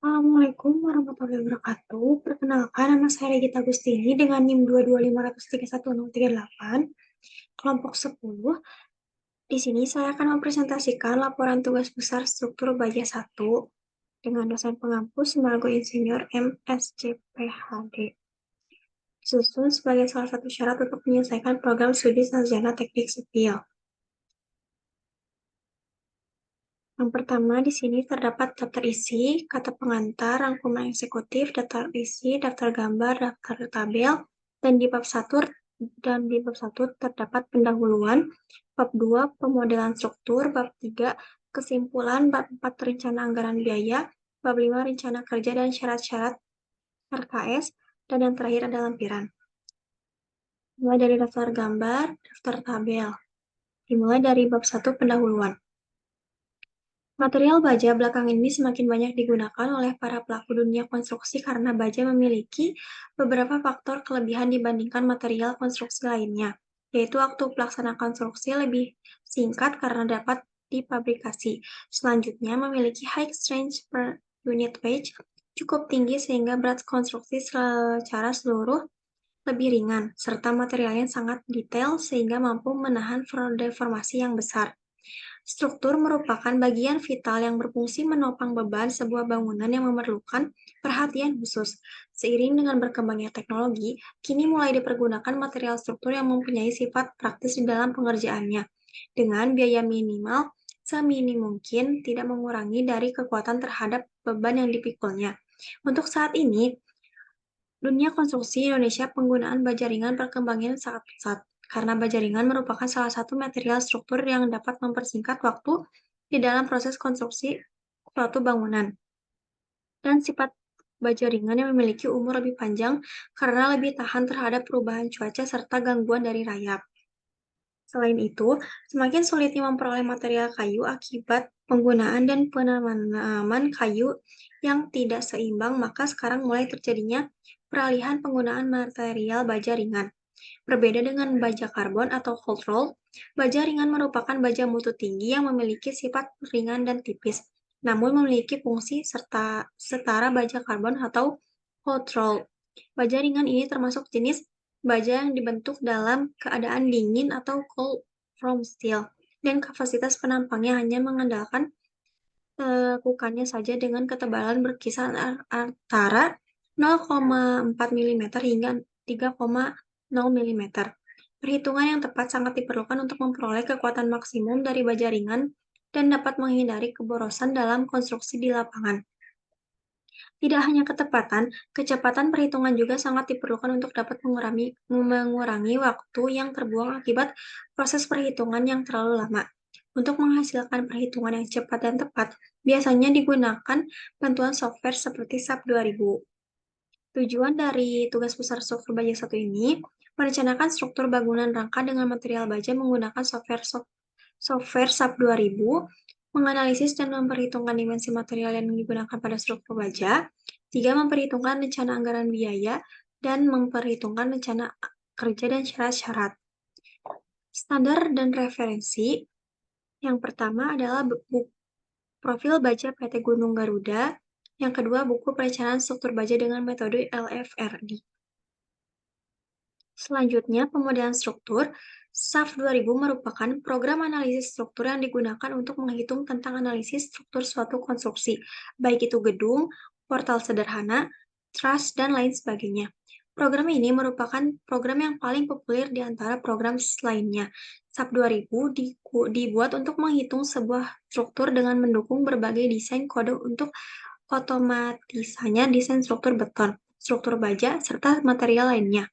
Assalamualaikum warahmatullahi wabarakatuh. Perkenalkan, nama saya Regita Agustini dengan NIM 225316038, kelompok 10. Di sini saya akan mempresentasikan laporan tugas besar struktur baja 1 dengan dosen pengampu Semargo Insinyur MSc PhD. Disusun sebagai salah satu syarat untuk menyelesaikan program studi sarjana teknik sipil. Yang pertama, di sini terdapat daftar isi, kata pengantar, rangkuman eksekutif, daftar isi, daftar gambar, daftar tabel, dan di bab 1 terdapat pendahuluan, bab 2 pemodelan struktur, bab 3 kesimpulan, bab 4 rencana anggaran biaya, bab 5 rencana kerja dan syarat-syarat RKS, dan yang terakhir ada lampiran. Mulai dari daftar gambar, daftar tabel. Dimulai dari bab 1 pendahuluan. Material baja belakangan ini semakin banyak digunakan oleh para pelaku dunia konstruksi karena baja memiliki beberapa faktor kelebihan dibandingkan material konstruksi lainnya, yaitu waktu pelaksanaan konstruksi lebih singkat karena dapat dipabrikasi. Selanjutnya, memiliki high strength per unit weight cukup tinggi sehingga berat konstruksi secara seluruh lebih ringan, serta materialnya sangat detail sehingga mampu menahan deformasi yang besar. Struktur merupakan bagian vital yang berfungsi menopang beban sebuah bangunan yang memerlukan perhatian khusus. Seiring dengan berkembangnya teknologi, kini mulai dipergunakan material struktur yang mempunyai sifat praktis di dalam pengerjaannya, dengan biaya minimal seminim mungkin tidak mengurangi dari kekuatan terhadap beban yang dipikulnya. Untuk saat ini, dunia konstruksi Indonesia penggunaan baja ringan perkembangan sangat pesat, karena baja ringan merupakan salah satu material struktur yang dapat mempersingkat waktu di dalam proses konstruksi suatu bangunan. Dan sifat baja ringan yang memiliki umur lebih panjang karena lebih tahan terhadap perubahan cuaca serta gangguan dari rayap. Selain itu, semakin sulitnya memperoleh material kayu akibat penggunaan dan penanaman kayu yang tidak seimbang, maka sekarang mulai terjadinya peralihan penggunaan material baja ringan. Berbeda dengan baja karbon atau cold roll, baja ringan merupakan baja mutu tinggi yang memiliki sifat ringan dan tipis, namun memiliki fungsi setara baja karbon atau hot roll. Baja ringan ini termasuk jenis baja yang dibentuk dalam keadaan dingin atau cold from steel, dan kapasitas penampangnya hanya mengandalkan tekukannya saja dengan ketebalan berkisar antara 0,4 mm hingga 3,0 mm. Perhitungan yang tepat sangat diperlukan untuk memperoleh kekuatan maksimum dari baja ringan dan dapat menghindari keborosan dalam konstruksi di lapangan. Tidak hanya ketepatan, kecepatan perhitungan juga sangat diperlukan untuk dapat mengurangi waktu yang terbuang akibat proses perhitungan yang terlalu lama. Untuk menghasilkan perhitungan yang cepat dan tepat, biasanya digunakan bantuan software seperti SAP 2000. Tujuan dari tugas besar struktur baja 1 ini, merencanakan struktur bangunan rangka dengan material baja menggunakan software SAP 2000, menganalisis dan memperhitungkan dimensi material yang digunakan pada struktur baja, 3. Memperhitungkan rencana anggaran biaya, dan memperhitungkan rencana kerja dan syarat-syarat. Standar dan referensi. Yang pertama adalah buku profil baja PT Gunung Garuda. Yang kedua, buku perencanaan struktur baja dengan metode LFRD. Selanjutnya, pemodelan struktur. SAF 2000 merupakan program analisis struktur yang digunakan untuk menghitung tentang analisis struktur suatu konstruksi, baik itu gedung, portal sederhana, truss, dan lain sebagainya. Program ini merupakan program yang paling populer di antara program lainnya. SAP 2000 dibuat untuk menghitung sebuah struktur dengan mendukung berbagai desain kode untuk otomatisanya desain struktur beton, struktur baja, serta material lainnya.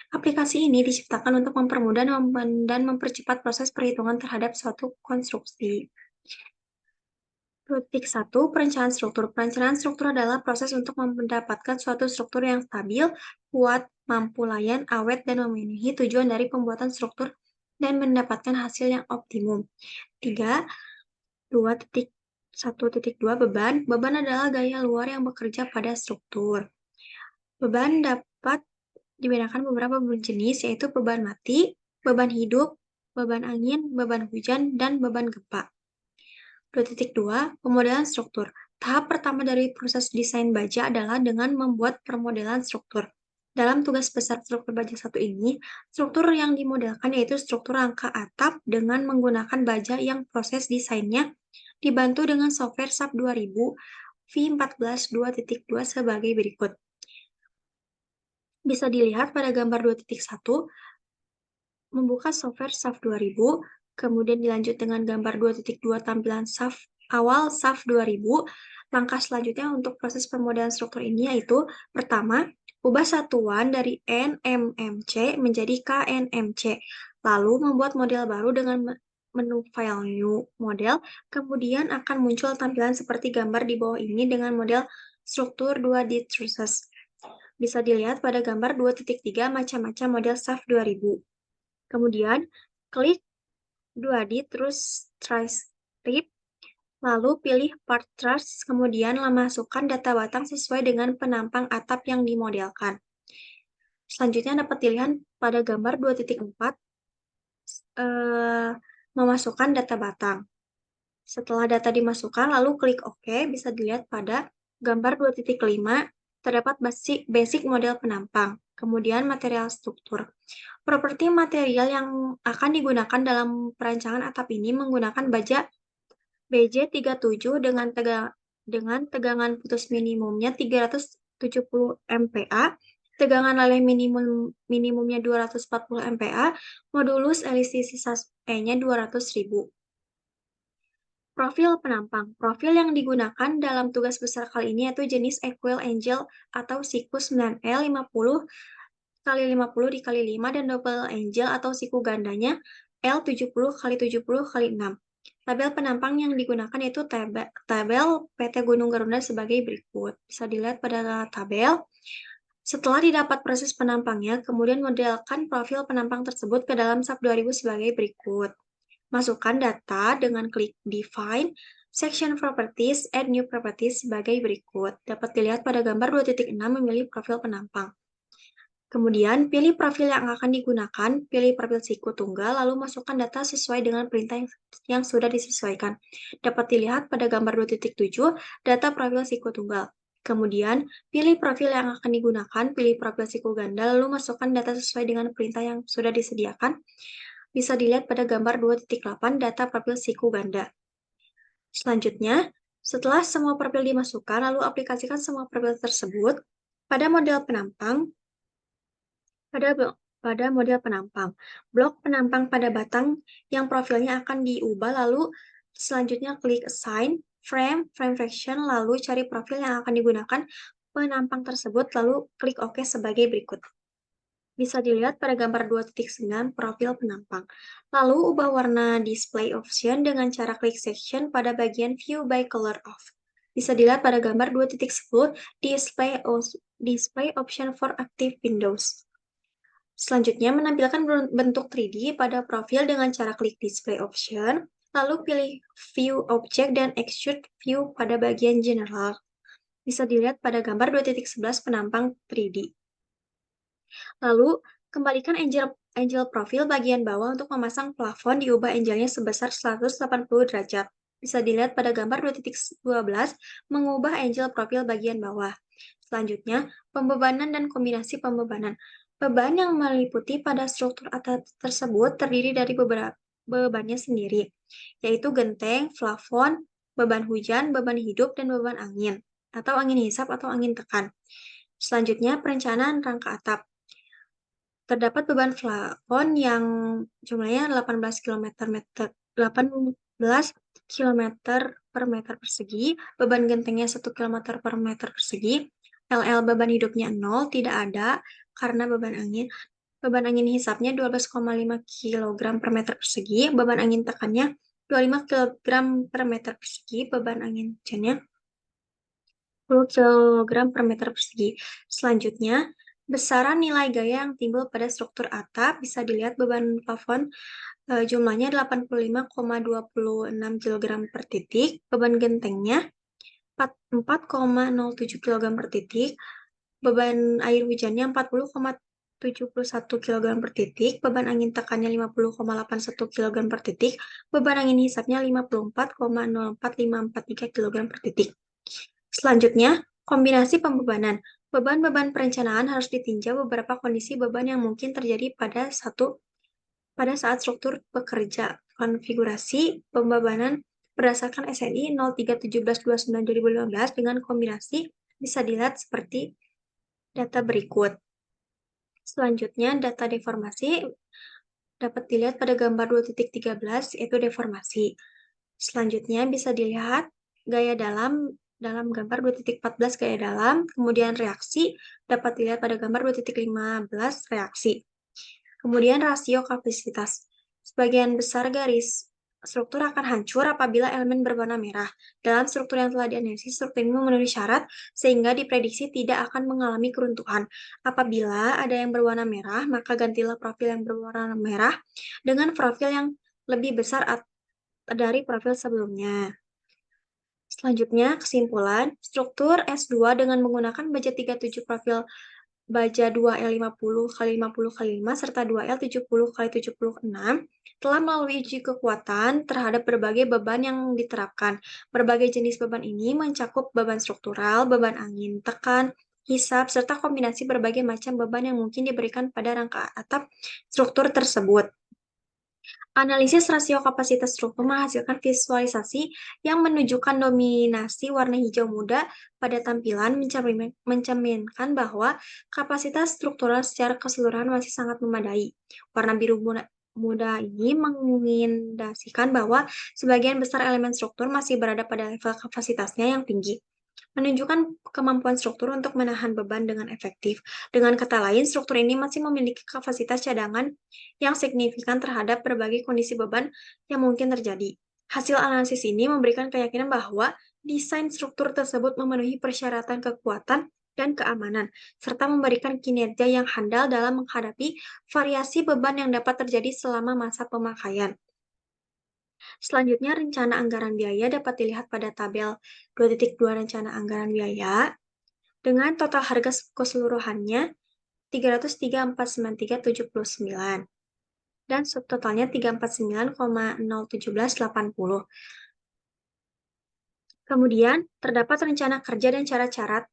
Aplikasi ini diciptakan untuk mempermudah dan mempercepat proses perhitungan terhadap suatu konstruksi. 1. Perencanaan struktur. Perencanaan struktur adalah proses untuk mendapatkan suatu struktur yang stabil, kuat, mampu layan, awet, dan memenuhi tujuan dari pembuatan struktur dan mendapatkan hasil yang optimum. 2.1.2 Beban. Beban adalah gaya luar yang bekerja pada struktur. Beban dapat dibedakan beberapa jenis, yaitu beban mati, beban hidup, beban angin, beban hujan, dan beban gempa. 2.2 Pemodelan struktur. Tahap pertama dari proses desain baja adalah dengan membuat permodelan struktur. Dalam tugas besar struktur baja 1 ini, struktur yang dimodelkan yaitu struktur rangka atap dengan menggunakan baja yang proses desainnya dibantu dengan software SAP 2000 V14 2.2 sebagai berikut. Bisa dilihat pada gambar 2.1, membuka software SAP 2000, kemudian dilanjut dengan gambar 2.2 tampilan SAP awal SAP 2000. Langkah selanjutnya untuk proses pemodelan struktur ini yaitu, pertama, ubah satuan dari NMMC menjadi KNMC, lalu membuat model baru dengan menu File New Model, kemudian akan muncul tampilan seperti gambar di bawah ini dengan model struktur 2D Truces. Bisa dilihat pada gambar 2.3 macam-macam model SAP 2000. Kemudian, klik 2D terus Tri-Strip, lalu pilih Part Truss, kemudian masukkan data batang sesuai dengan penampang atap yang dimodelkan. Selanjutnya dapat dilihat pada gambar 2.4, memasukkan data batang. Setelah data dimasukkan, lalu klik OK, bisa dilihat pada gambar 2.5, terdapat basic model penampang, kemudian material struktur. Properti material yang akan digunakan dalam perancangan atap ini menggunakan baja BJ37 dengan tegangan putus minimumnya 370 MPa, tegangan leleh minimumnya 240 MPa, modulus elastisitas E-nya 200.000. Profil penampang. Profil yang digunakan dalam tugas besar kali ini yaitu jenis Equal Angel atau siku 9L 50 kali 50 dikali 5 dan double angel atau siku gandanya L70 kali 70 kali 6. Tabel penampang yang digunakan yaitu tabel PT Gunung Garuda sebagai berikut. Bisa dilihat pada tabel. Setelah didapat proses penampangnya, kemudian modelkan profil penampang tersebut ke dalam SAP 2000 sebagai berikut. Masukkan data dengan klik Define, Section Properties, Add New Properties sebagai berikut. Dapat dilihat pada gambar 2.6 memilih profil penampang. Kemudian, pilih profil yang akan digunakan, pilih profil siku tunggal, lalu masukkan data sesuai dengan perintah yang sudah disesuaikan. Dapat dilihat pada gambar 2.7, data profil siku tunggal. Kemudian, pilih profil yang akan digunakan, pilih profil siku ganda, lalu masukkan data sesuai dengan perintah yang sudah disediakan. Bisa dilihat pada gambar 2.8 data profil siku ganda. Selanjutnya, setelah semua profil dimasukkan, lalu aplikasikan semua profil tersebut pada model penampang. Pada model penampang, blok penampang pada batang yang profilnya akan diubah, lalu selanjutnya klik Assign, Frame Fraction, lalu cari profil yang akan digunakan penampang tersebut, lalu klik OK sebagai berikut. Bisa dilihat pada gambar 2.9 profil penampang. Lalu ubah warna display option dengan cara klik section pada bagian view by color off. Bisa dilihat pada gambar 2.10 display option for active windows. Selanjutnya menampilkan bentuk 3D pada profil dengan cara klik display option, lalu pilih view object dan extrude view pada bagian general. Bisa dilihat pada gambar 2.11 penampang 3D. Lalu, kembalikan angel profil bagian bawah untuk memasang plafon, diubah angelnya sebesar 180 derajat. Bisa dilihat pada gambar 2.12, mengubah angel profil bagian bawah. Selanjutnya, pembebanan dan kombinasi pembebanan. Beban yang meliputi pada struktur atap tersebut terdiri dari beberapa bebannya sendiri, yaitu genteng, plafon, beban hujan, beban hidup, dan beban angin, atau angin hisap atau angin tekan. Selanjutnya, perencanaan rangka atap. Terdapat beban plafon yang jumlahnya 18 km per meter persegi, beban gentengnya 1 km per meter persegi, LL beban hidupnya 0, tidak ada karena beban angin hisapnya 12,5 kg per meter persegi, beban angin tekannya 25 kg per meter persegi, beban angin hujannya 10 kg per meter persegi. Selanjutnya, besaran nilai gaya yang timbul pada struktur atap bisa dilihat beban plafon jumlahnya 85,26 kg per titik, beban gentengnya 4,07 kg per titik, beban air hujannya 40,3 71 kg per titik, beban angin tekannya 50,81 kg per titik, beban angin hisapnya 54,04543 kg per titik. Selanjutnya, kombinasi pembebanan. Beban-beban perencanaan harus ditinjau beberapa kondisi beban yang mungkin terjadi pada saat struktur bekerja. Konfigurasi pembebanan berdasarkan SNI 03.17.29.2015 dengan kombinasi bisa dilihat seperti data berikut. Selanjutnya, data deformasi dapat dilihat pada gambar 2.13, yaitu deformasi. Selanjutnya, bisa dilihat gaya dalam gambar 2.14 gaya dalam, kemudian reaksi dapat dilihat pada gambar 2.15 reaksi. Kemudian rasio kapasitas. Sebagian besar garis struktur akan hancur apabila elemen berwarna merah. Dalam struktur yang telah dianalisis, struktur ini memenuhi syarat sehingga diprediksi tidak akan mengalami keruntuhan. Apabila ada yang berwarna merah, maka gantilah profil yang berwarna merah dengan profil yang lebih besar dari profil sebelumnya. Selanjutnya, kesimpulan, struktur S2 dengan menggunakan baja 37 profil baja 2L50x50x5 serta 2L70x76 telah melalui uji kekuatan terhadap berbagai beban yang diterapkan. Berbagai jenis beban ini mencakup beban struktural, beban angin, tekan, hisap, serta kombinasi berbagai macam beban yang mungkin diberikan pada rangka atap struktur tersebut. Analisis rasio kapasitas struktur menghasilkan visualisasi yang menunjukkan dominasi warna hijau muda pada tampilan mencerminkan bahwa kapasitas struktural secara keseluruhan masih sangat memadai. Warna biru muda ini mengindikasikan bahwa sebagian besar elemen struktur masih berada pada level kapasitasnya yang tinggi, menunjukkan kemampuan struktur untuk menahan beban dengan efektif. Dengan kata lain, struktur ini masih memiliki kapasitas cadangan yang signifikan terhadap berbagai kondisi beban yang mungkin terjadi. Hasil analisis ini memberikan keyakinan bahwa desain struktur tersebut memenuhi persyaratan kekuatan dan keamanan, serta memberikan kinerja yang handal dalam menghadapi variasi beban yang dapat terjadi selama masa pemakaian. Selanjutnya, rencana anggaran biaya dapat dilihat pada tabel 2.2 rencana anggaran biaya dengan total harga keseluruhannya 303.493.79 dan subtotalnya 349,01780. Kemudian, terdapat rencana kerja dan syarat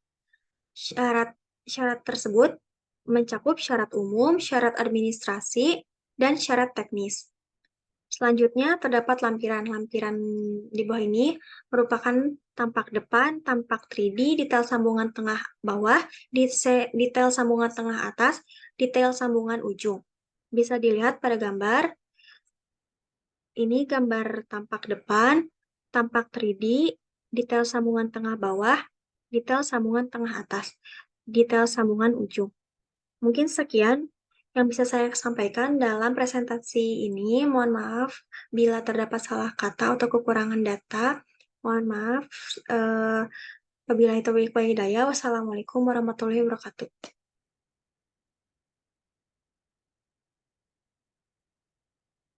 tersebut mencakup syarat umum, syarat administrasi, dan syarat teknis. Selanjutnya, terdapat lampiran-lampiran di bawah ini merupakan tampak depan, tampak 3D, detail sambungan tengah bawah, detail sambungan tengah atas, detail sambungan ujung. Bisa dilihat pada gambar. Ini gambar tampak depan, tampak 3D, detail sambungan tengah bawah, detail sambungan tengah atas, detail sambungan ujung. Mungkin sekian yang bisa saya sampaikan dalam presentasi ini. Mohon maaf bila terdapat salah kata atau kekurangan data. Mohon maaf. Wabillahi taufiq wal hidayah. Wassalamualaikum warahmatullahi wabarakatuh.